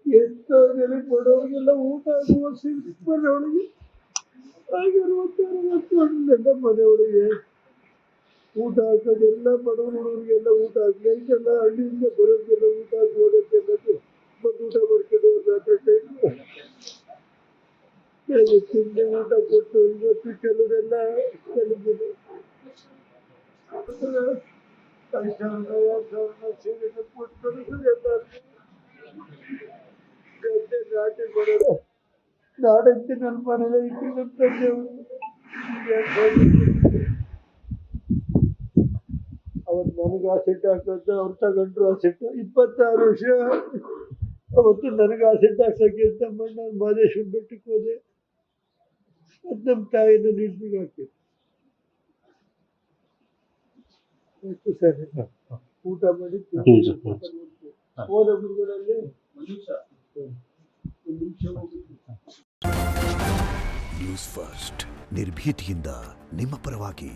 ಎಷ್ಟೋ ಜನ ಬಡವರಿಗೆಲ್ಲ ಊಟ ಆಗುವ ಮನೆಯೊಳಗೆ ಹಾಗೆ 60 ನನ್ನ ಮನೆಯೊಳಗೆ ಊಟ ಹಾಕೋದೆಲ್ಲ ಬಡವರು ಹುಡುಗರಿಗೆಲ್ಲ ಊಟ ಹಾಕಿ ಐತೆಲ್ಲ ಹಳ್ಳಿಯಿಂದ ಬರೋದೆಲ್ಲ ಊಟ ಹಾಕೋದಕ್ಕೆಲ್ಲ ಬಂದು ಊಟ ಮಾಡ್ಕೊಂಡು ತಿಂಡಿ ಊಟ ಕೊಟ್ಟು ಇವತ್ತು ಕೆಲವರೆಲ್ಲ ಕೆಲವರು 5,000 ಸೇರಿನ ಕೊಟ್ಟು ಎಲ್ಲರಿಗೂ ಗದ್ದೆ ನಾಟಿ ಬರೋದು ನಾಡಂತೆ ನನ್ನ ಮನೇಲಿ ಐತಿ ನಮ್ಮ ತಂದೆಯವರು ಅವತ್ತು ನನಗೆ ಆ ಸೆಟ್ ಹಾಕೋದು ಅವ್ರು ತಗೊಂಡ್ರು ಆ ಸೆಟ್ 26 ವರ್ಷ ಅವತ್ತು ನನಗೆ ಆ ಸೆಟ್ ಹಾಕ್ಸೋಕೆ ಅಂತ ನಾನು ಮಾದೇಶ್ವರ ಬೆಟ್ಟಕ್ಕೆ ಹೋದೆ. ಅದು ನಮ್ಮ ತಾಯಿನ ನಿಲ್ಸಿಗೆ ಹಾಕಿದ್ದು ಎಷ್ಟು ಸರಿ ಊಟ ಮಾಡಿ ಹೋದ ಗುರುಗಳಲ್ಲಿ ಒಂದು ನಿಮಿಷ ನ್ಯೂಸ್ ಫಸ್ಟ್ ನಿರ್ಭೀತಿಯಿಂದ ನಿಮ್ಮ ಪರವಾಗಿ.